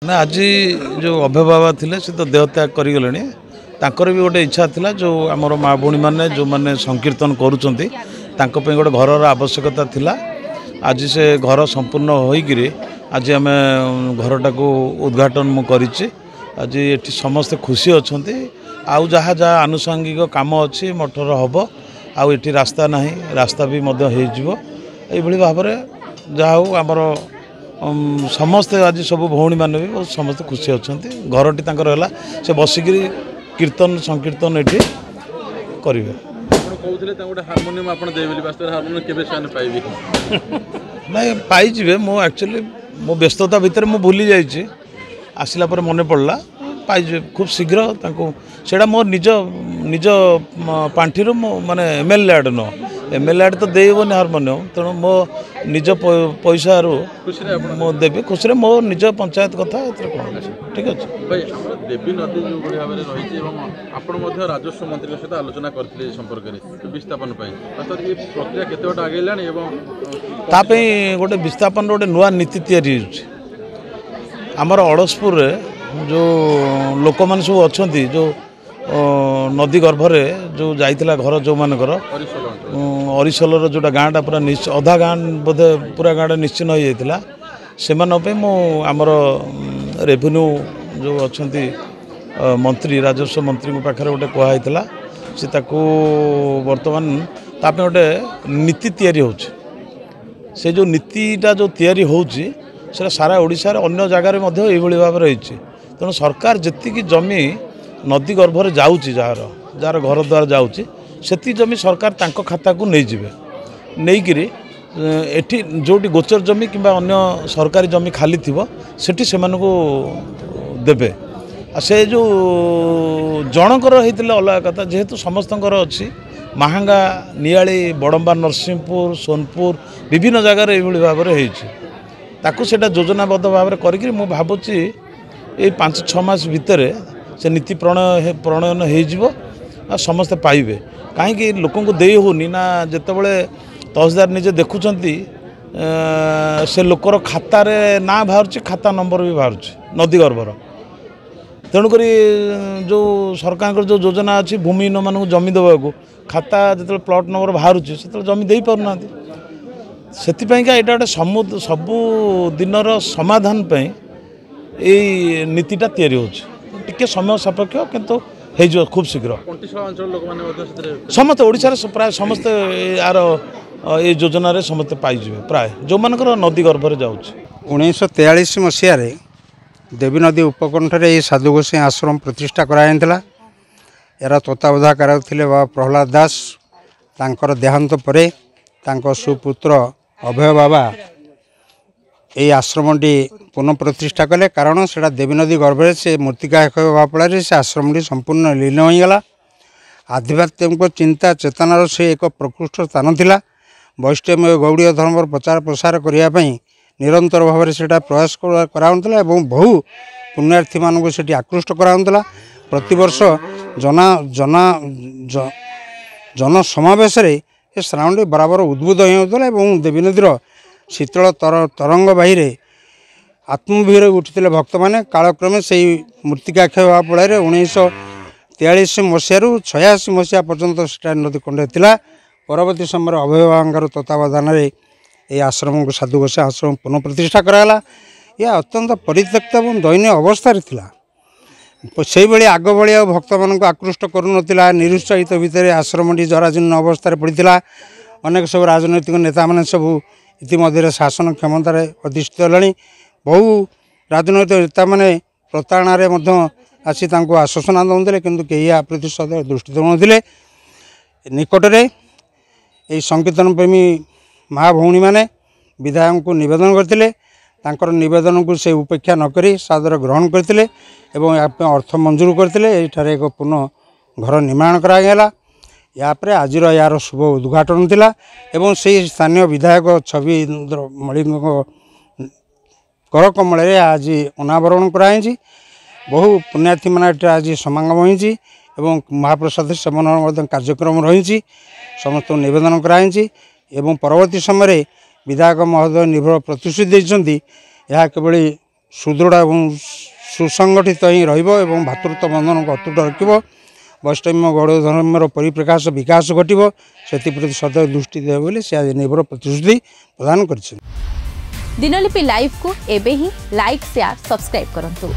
ना आज जो अभय बाबा थिले से तो देहत्याग करिगलेनी तांकर भी गोटे इच्छा थिला जो आमर माँ भौणी मैंने जो मैंने संकीर्तन करुँच गोटे घर आवश्यकता थिला आज से घर संपूर्ण होइकिरी आज आम घरटा को उद्घाटन मु करिछि आज एठी समस्ते खुशी अछंती आउ जहाँ जहाँ आनुषंगिक काम अच्छी मठर हम आउ एठी रास्ता नहीं रास्ता भी मध्य हो जिवो एभली भाव जहाँ हो आमर समस्ते आज सब भौणी मैंने भी बहुत समस्ते खुशी अछंती घरटी तांकर होला से बसिकिरी कीर्तन संकीर्तन एठी करिवे हारमोनियम आप हारमोनियम केबे से पाइबे नहीं पाइबे मो एक्चुअली मो व्यस्तता भितर मु भूली जाइए आसला पर मन पड़ला पाइबे खूब शीघ्र सेटा मो निज निज पांठी माने एमएलए आड़ न एमएलए आड़ तो देबनी हारमोनियम तेणु मो निज पैसा मो देवी खुशी मो निज पंचायत कथा ठीक अच्छे भाई देवी नदी जो भाव में रही राजस्व मंत्री सहित आलोचना करते संपर्क में विस्थापन प्रक्रिया केत आगे गोटे विस्थापन गोटे नुआ नीति तैयारी आमर अड़सपुर जो लोक मैंने सब अच्छा जो नदी गर्भरे जो जाइला घर जो मानकर अरिशलर जोटा गाँटा पूरा अधा गाँ बोधे पूरा गाँटा निश्चिन्न हो जाता से आमर रेवेन्यू जो अच्छा मंत्री राजस्व मंत्री पाखे गोटे कहला से बर्तमान ताप गोटे नीति तैयारी हो से जो नीतिटा जो तैयारी होची से सारा ओडिशा रे अन्य जगार ये भाव रही तेणु सरकार जी जमी नदी गर्भरे जाऊँगी जार जार घर द्वार जाऊँगी से जमी सरकार तांको खाता को नहीं जिवे नहीं एठी जोटी गोचर जमी कि अन्य सरकारी जमी खाली थी सेठी से देवे से जो जनकर होते अलग कथा जेहेतु समस्तकर अच्छी महांगा नियाली बड़म्बा नरसिंहपुर सोनपुर विभिन्न जगार ये भाव में ताकू सेटा योजनाबद्ध भाव में करी मु भावुची ये 5-6 मास भितर से नीति प्रणयन हो समस्ते पाइबे कहीं लोक दे होनी ना जितेबले तहसीलदार निजे देखुं से लोकर खातार ना बाहर खाता नंबर भी बाहर नदी गर्भर तेणुक जो सरकार जो योजना अच्छी भूमिहीन मानक जमी देवाक खाता जो प्लट नंबर बाहर से जमी दे पारना से यहाँ गोटे सबु दिनर समाधान ये नीतिटा तैयारी हो समय सापेक्ष किंतु हो खूब शीघ्र समस्त ओडिशा प्राय समस्त यार ये योजना रे समस्त पाइबे प्राय जो मानकर नदी गर्भरे जाऊँ 1943 मसीह देवी नदी उपकंठरे ये साधु गोसाई आश्रम प्रतिष्ठा कराइला यार तत्वावधान करुले बाबा प्रहलाद दास तांकर देहांत परे तांको सुपुत्र अभय बाबा ये आश्रमटी पुनः प्रतिष्ठा कले कारण से देवी नदी गर्भरे से मूर्तिका हवा फल से आश्रमटी संपूर्ण लीन होगला आध्यात्मिक चिंता चेतनार से एक प्रकृष्ट स्थान थिला वैष्णव गौड़ीय धर्म प्रचार प्रसार करने निरंतर भाव में से प्रयास कराला बहु पुण्यार्थी मानक से आकृष्ट कराला प्रतिवर्ष जना जना जन समावेश स्नान बराबर उद्बुद्ध होता देवी नदीर शीतल तरंग बाहर आत्मविहर उठते भक्त मैंने कालक्रमे से मूर्तिका क्षय हवा फल 1943 मसीह 86 मसीहा पर्यंत से नदी कंड होता परवर्ती समय अभय बाबा तत्वावधान ये आश्रम को साधु गोसाई आश्रम पुनः प्रतिष्ठा कराला यह अत्यंत परित्यक्त और दयनीय अवस्था से भाई आग भाई भक्त मान आकृष्ट करूना निरुत्साहित भितर आश्रमटी जराजीर्ण अवस्था पड़ा अनेक सब राजनैतिक नेता मैंने सब इतिमध्य शासन क्षमतार अधिष्ठित होनी बहु राजनैतिक नेता मैंने प्रताड़ना आसी आश्वासना दौले किंतु कई या प्रति दृष्टि देते निकटरे ये संकीर्तन प्रेमी माँ भौणी मैंने विधायक को निवेदन करते नवेदन को से उपेक्षा नक सादर ग्रहण करते अर्थ मंजूर करते एक पुनः घर निर्माण कराला यापर आज यार शुभ उद्घाटन थिला एवं से स्थानीय विधायक छविन्द्र मलिक कर कमल आज अनावरण कराई बहु पुण्यार्थी मैंने आज समागम होती महाप्रसाद सेवन कार्यक्रम रही समस्त निवेदन कराई परवर्ती समय विधायक महोदय निर्भर प्रतिश्रुति देते यह केवल सुदृढ़ और सुसंगठित ही रही भातृत्व बंधन को अतुट रखिब वैष्णव गौड़ धर्मर परिप्रकाश विकास घटव से सदैव दृष्टि देव बोले से आज निर्भर प्रतिश्रुति प्रदान कर। दिनलिपि लाइव को एबे ही लाइक शेयर सब्सक्राइब करंतु।